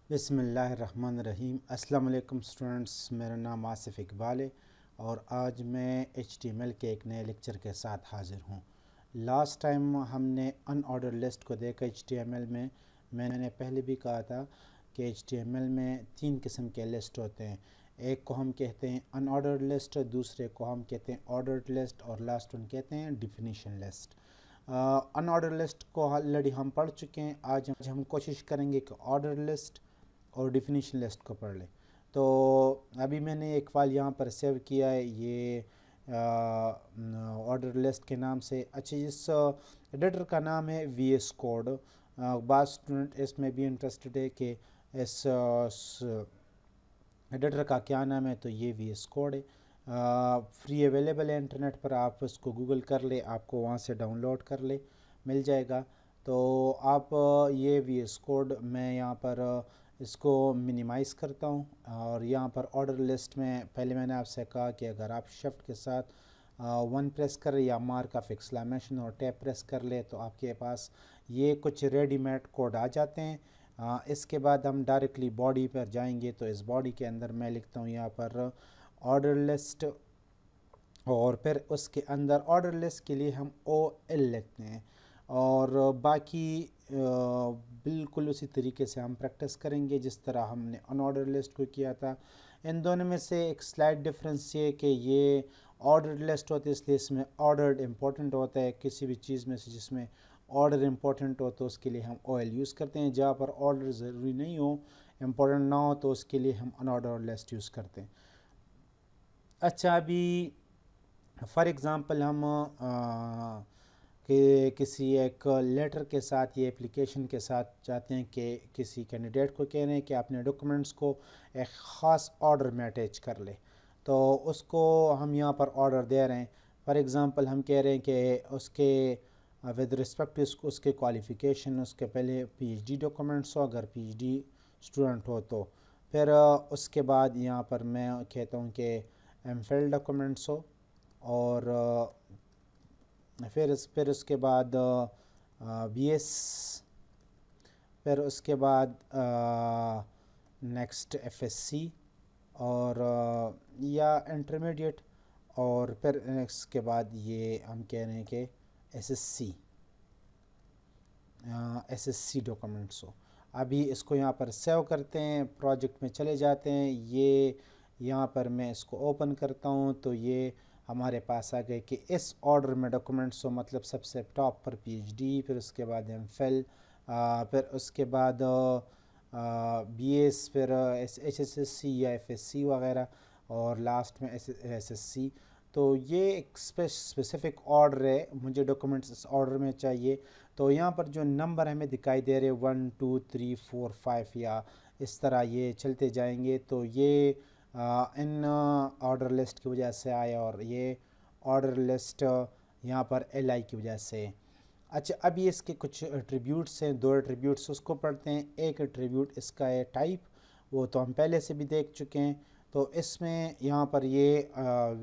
बिस्मिल्लाहिर्रहमानिर्रहीम। अस्सलाम वालेकुम स्टूडेंट्स, मेरा नाम आसिफ़ इकबाल है और आज मैं HTML के एक नए लेक्चर के साथ हाज़िर हूँ। लास्ट टाइम हमने अनऑर्डर लिस्ट को देखा HTML में। मैंने पहले भी कहा था कि HTML में तीन किस्म के लिस्ट होते हैं। एक को हम कहते हैं अनऑर्डर्ड लिस्ट, दूसरे को हम कहते हैं ऑर्डर्ड लिस्ट और लास्ट वन कहते हैं डिफिनीशन लिस्ट। अनऑर्डर लिस्ट को ऑलरेडी हम पढ़ चुके हैं। आज हम कोशिश करेंगे कि ऑर्डर लिस्ट और डिफिनीशन लिस्ट को पढ़ लें। तो अभी मैंने एक फाइल यहाँ पर सेव किया है, ये ऑर्डर लिस्ट के नाम से। अच्छा, इस एडिटर का नाम है VS कोड। बाद स्टूडेंट इसमें भी इंटरेस्टेड है कि इस एडिटर का क्या नाम है, तो ये VS कोड है। फ्री अवेलेबल है इंटरनेट पर, आप इसको गूगल कर ले, आपको वहाँ से डाउनलोड कर ले, मिल जाएगा। तो आप ये VS कोड मैं यहाँ पर इसको मिनिमाइज़ करता हूँ और यहाँ पर ऑर्डर लिस्ट में पहले मैंने आपसे कहा कि अगर आप शिफ्ट के साथ 1 प्रेस करें या मार्क ऑफ एक्सक्लेमेशन और टैब प्रेस कर ले तो आपके पास ये कुछ रेडीमेड कोड आ जाते हैं। इसके बाद हम डायरेक्टली बॉडी पर जाएंगे, तो इस बॉडी के अंदर मैं लिखता हूँ यहाँ पर ऑर्डर लिस्ट और फिर उसके अंदर ऑर्डर लिस्ट के लिए हम OL लिखते हैं और बाकी बिल्कुल उसी तरीके से हम प्रैक्टिस करेंगे जिस तरह हमने अनऑर्डर लिस्ट को किया था। इन दोनों में से एक स्लाइड डिफरेंस ये कि ये ऑर्डर लिस्ट होती है, इसलिए इसमें ऑर्डर्ड इम्पोर्टेंट होता है। किसी भी चीज़ में से जिसमें ऑर्डर इम्पोर्टेंट हो तो उसके लिए हम OL यूज़ करते हैं। जहाँ पर ऑर्डर ज़रूरी नहीं हो, इम्पोर्टेंट ना हो, तो उसके लिए हम अनऑर्डर लिस्ट यूज़ करते हैं। अच्छा, अभी फॉर एग्ज़ाम्पल हम कि किसी एक लेटर के साथ ये एप्लीकेशन के साथ चाहते हैं कि किसी कैंडिडेट को कह रहे हैं कि अपने डॉक्यूमेंट्स को एक ख़ास ऑर्डर में अटैच कर ले, तो उसको हम यहाँ पर ऑर्डर दे रहे हैं। फॉर एग्ज़ाम्पल हम कह रहे हैं कि उसके विद रिस्पेक्ट टू उसके क्वालिफ़िकेशन उसके पहले PhD डॉक्यूमेंट्स हो, अगर PhD स्टूडेंट हो तो। फिर उसके बाद यहाँ पर मैं कहता हूँ कि MPhil डॉक्यूमेंट्स हो और फिर उसके बाद BS, फिर उसके बाद नेक्स्ट FSC और या इंटरमीडिएट, और फिर इसके बाद ये हम कह रहे हैं कि SSC डॉक्यूमेंट्स हो। अभी इसको यहाँ पर सेव करते हैं, प्रोजेक्ट में चले जाते हैं। ये यहाँ पर मैं इसको ओपन करता हूँ तो ये हमारे पास आ गए कि इस ऑर्डर में डॉक्यूमेंट्स हो, मतलब सबसे टॉप पर PhD, फिर उसके बाद MPhil, फिर उसके बाद BS, फिर HSSC या FSC वगैरह, और लास्ट में SSC। तो ये एक स्पेसिफिक ऑर्डर है, मुझे डॉक्यूमेंट्स इस ऑर्डर में चाहिए। तो यहाँ पर जो नंबर हमें दिखाई दे रहे 1 2 3 4 5 या इस तरह ये चलते जाएंगे, तो ये इन ऑर्डर लिस्ट की वजह से आया और ये ऑर्डर लिस्ट यहाँ पर LI की वजह से। अच्छा, अभी इसके कुछ एट्रीब्यूट्स हैं, दो एट्रीब्यूट्स उसको पढ़ते हैं। एक एट्रीब्यूट इसका है टाइप, वो तो हम पहले से भी देख चुके हैं। तो इसमें यहाँ पर ये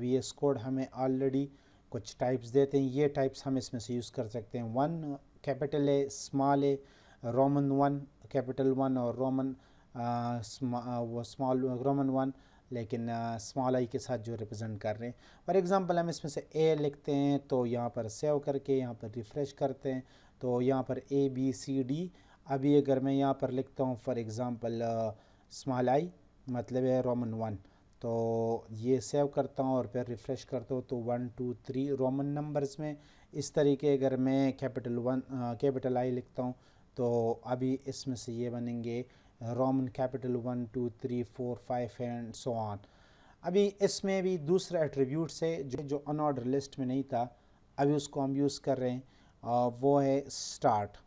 VS कोड हमें ऑलरेडी कुछ टाइप्स देते हैं। ये टाइप्स हम इसमें से यूज़ कर सकते हैं। 1 कैपिटल है, स्मॉल है, रोमन 1 कैपिटल 1 और रोमन वो स्मॉल रोमन 1 लेकिन स्मॉल आई के साथ जो रिप्रेजेंट कर रहे हैं। फॉर एग्ज़ाम्पल हम इसमें से A लिखते हैं, तो यहाँ पर सेव करके यहाँ पर रिफ़्रेश करते हैं तो यहाँ पर ABCD। अभी अगर मैं यहाँ पर लिखता हूँ फॉर एग्ज़ाम्पल स्मॉल आई, मतलब है रोमन 1, तो ये सेव करता हूँ और फिर रिफ़्रेश करता हूँ तो 1 2 3 रोमन नंबर्स में। इस तरीके अगर मैं कैपिटल I लिखता हूँ तो अभी इसमें से ये बनेंगे Roman capital 1 2 3 4 5 and so on. अभी इसमें भी दूसरा एट्रीब्यूट्स है जो अनऑर्डर लिस्ट में नहीं था, अभी उसको हम यूज़ कर रहे हैं, वो है स्टार्ट।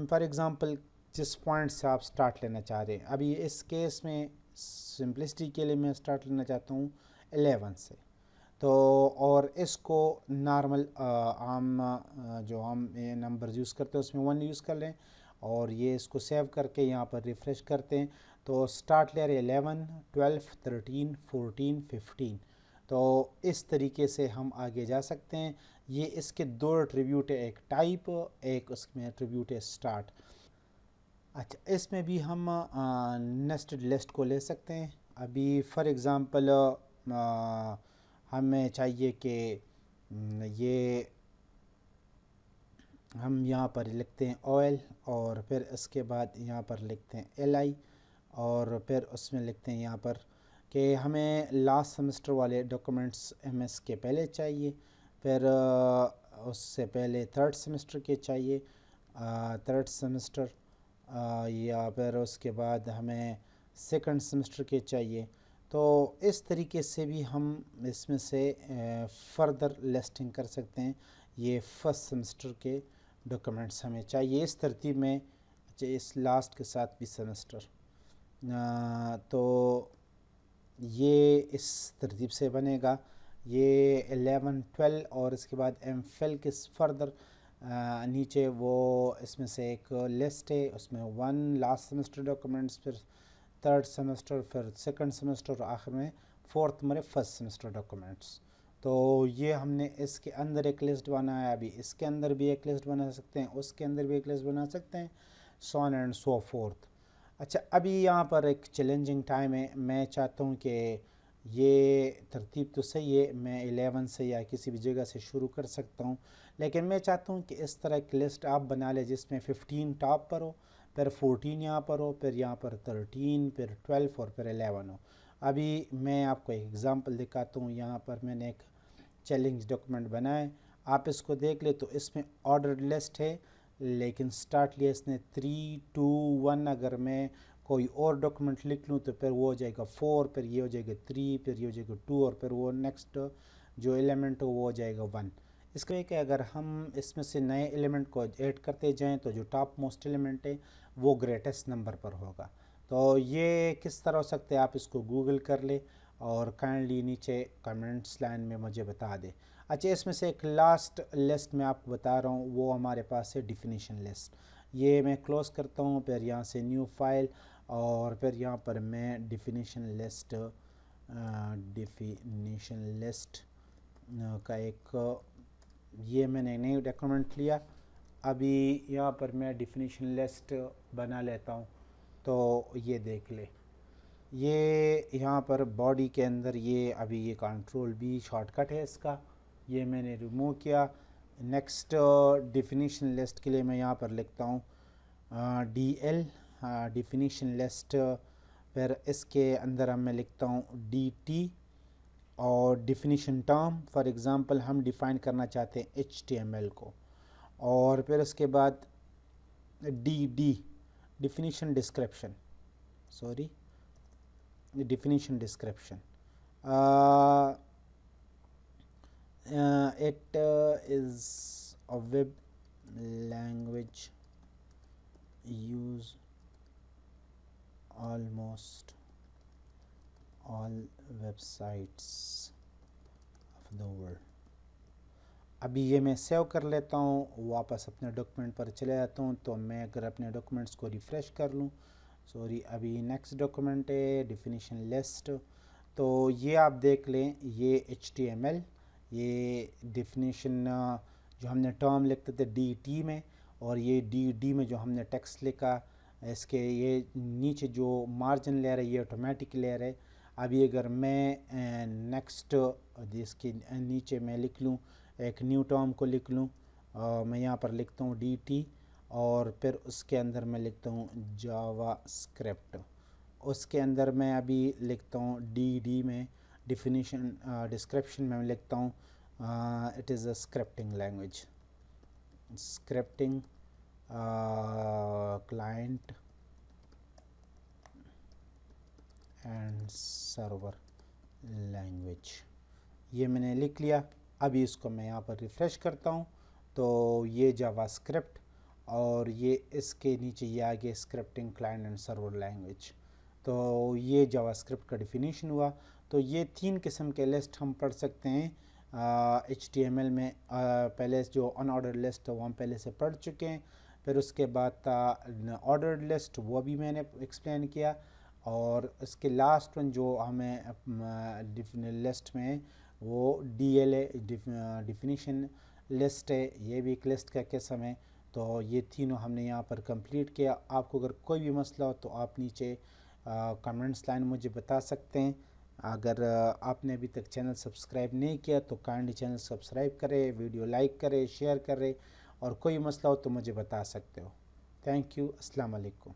फॉर एग्ज़ाम्पल जिस पॉइंट से आप स्टार्ट लेना चाह रहे हैं, अभी इस केस में सिंपलिसिटी के लिए मैं स्टार्ट लेना चाहता हूँ 11 से, तो और इसको नॉर्मल आम जो हम नंबर यूज़ करते हैं उसमें 1 यूज़ कर लें और ये इसको सेव करके यहाँ पर रिफ़्रेश करते हैं तो स्टार्ट ले रहे 11 12 13 14 15। तो इस तरीके से हम आगे जा सकते हैं। ये इसके दो एट्रीब्यूट है, एक टाइप, एक उसमें एट्रीब्यूट है स्टार्ट। अच्छा, इसमें भी हम नेस्टेड लिस्ट को ले सकते हैं। अभी फॉर एग्ज़ाम्पल हमें चाहिए कि ये हम यहाँ पर लिखते हैं ऑयल, और फिर इसके बाद यहाँ पर लिखते हैं एल और फिर उसमें लिखते हैं यहाँ पर कि हमें लास्ट सेमेस्टर वाले डॉक्यूमेंट्स एमएस के पहले चाहिए, फिर उससे पहले थर्ड सेमेस्टर के चाहिए, थर्ड सेमेस्टर, या फिर उसके बाद हमें सेकंड सेमेस्टर के चाहिए। तो इस तरीके से भी हम इसमें से फर्दर लिस्टिंग कर सकते हैं। ये फर्स्ट सेमेस्टर के डॉक्यूमेंट्स हमें चाहिए इस तरतीब में, इस लास्ट के साथ भी सेमेस्टर। तो ये इस तरतीब से बनेगा, ये 11 12 और इसके बाद एम फिल के फर्दर नीचे वो इसमें से एक लिस्ट है, उसमें 1 लास्ट सेमेस्टर डॉक्यूमेंट्स, फिर थर्ड सेमेस्टर, फिर सेकंड सेमेस्टर और आखिर में फोर्थ मेरे फर्स्ट सेमेस्टर डॉक्यूमेंट्स। तो ये हमने इसके अंदर एक लिस्ट बनाया, अभी इसके अंदर भी एक लिस्ट बना सकते हैं, उसके अंदर भी एक लिस्ट बना सकते हैं, so on and so fourth. अच्छा, अभी यहाँ पर एक चैलेंजिंग टाइम है। मैं चाहता हूँ कि ये तरतीब तो सही है, मैं 11 से या किसी भी जगह से शुरू कर सकता हूँ, लेकिन मैं चाहता हूँ कि इस तरह की लिस्ट आप बना लें जिसमें 15 टॉप पर हो, फिर 14 यहाँ पर हो, फिर यहाँ पर 13, फिर 12 और फिर 11 हो। अभी मैं आपको एक एग्ज़ाम्पल दिखाता हूँ। यहाँ पर मैंने एक चैलेंज डॉक्यूमेंट बनाए, आप इसको देख ले तो इसमें ऑर्डर लिस्ट है, लेकिन स्टार्ट लिया इसने 3 2 1। अगर मैं कोई और डॉक्यूमेंट लिख लूँ तो फिर वो हो जाएगा 4, फिर ये हो जाएगा 3, फिर ये हो जाएगा 2 और फिर वो नेक्स्ट जो एलिमेंट हो वो हो जाएगा 1। इसका कि अगर हम इसमें से नए एलिमेंट को ऐड करते जाएं तो जो टॉप मोस्ट एलिमेंट है वो ग्रेटेस्ट नंबर पर होगा। तो ये किस तरह हो सकता है, आप इसको गूगल कर ले और काइंडली नीचे कमेंट्स लाइन में मुझे बता दे। अच्छा, इसमें से एक लास्ट लिस्ट मैं आपको बता रहा हूँ, वो हमारे पास है डिफिनीशन लिस्ट। ये मैं क्लोज़ करता हूँ, फिर यहाँ से न्यू फाइल, और फिर यहाँ पर मैं डिफिनीशन लिस्ट का एक ये मैंने नई डॉक्यूमेंट लिया। अभी यहाँ पर मैं डिफिनीशन लिस्ट बना लेता हूँ, तो ये देख ले, ये यहाँ पर बॉडी के अंदर ये अभी ये कंट्रोल बी शॉर्टकट है इसका, ये मैंने रिमूव किया। नेक्स्ट डिफिनीशन लिस्ट के लिए मैं यहाँ पर लिखता हूँ डी एल डिफिनीशन लिस्ट, फिर इसके अंदर मैं लिखता हूँ डी टी और डिफिनीशन टर्म। फॉर एग्ज़ाम्पल हम डिफ़ाइन करना चाहते हैं HTML को, और फिर उसके बाद D D definition description, sorry definition description. It is a web language used almost all websites of the world. अभी ये मैं सेव कर लेता हूँ, वापस अपने डॉक्यूमेंट पर चले जाता हूँ। तो मैं अगर अपने डॉक्यूमेंट्स को रिफ़्रेश कर लूँ, सॉरी अभी नेक्स्ट डॉक्यूमेंट है डिफिनीशन लिस्ट, तो ये आप देख लें, ये HTML, ये डिफिनीशन जो हमने टर्म लिखते थे DT में, और ये DD में जो हमने टेक्स्ट लिखा, इसके ये नीचे जो मार्जिन लेयर है ये ऑटोमेटिक लेयर है। अभी अगर मैं नेक्स्ट इसके नीचे मैं लिख लूँ, एक न्यू टर्म को लिख लूँ, मैं यहाँ पर लिखता हूँ DT, और फिर उसके अंदर मैं लिखता हूँ जावा स्क्रिप्ट। उसके अंदर मैं अभी लिखता हूँ DD में डिफिनीशन डिस्क्रिप्शन में मैं लिखता हूँ it is a scripting language, scripting client and server language. ये मैंने लिख लिया। अभी इसको मैं यहाँ पर रिफ़्रेश करता हूँ, तो ये जावा स्क्रिप्ट, और ये इसके नीचे ये आगे scripting client and server language. तो ये जावास्क्रिप्ट का डिफिनीशन हुआ। तो ये 3 किस्म के लिस्ट हम पढ़ सकते हैं HTML में। पहले जो अनऑर्डर्ड लिस्ट वो हम पहले से पढ़ चुके हैं, फिर उसके बाद ऑर्डर्ड लिस्ट वो भी मैंने एक्सप्लेन किया, और इसके लास्ट वन जो हमें लिस्ट में वो DL है, डिफिनीशन लिस्ट है, ये भी एक लिस्ट का किस्म है। तो ये तीनों हमने यहाँ पर कंप्लीट किया। आपको अगर कोई भी मसला हो तो आप नीचे कमेंट्स लाइन मुझे बता सकते हैं। अगर आपने अभी तक चैनल सब्सक्राइब नहीं किया तो काइंडली चैनल सब्सक्राइब करें, वीडियो लाइक करें, शेयर करें, और कोई मसला हो तो मुझे बता सकते हो। Thank you. अस्सलाम वालेकुम।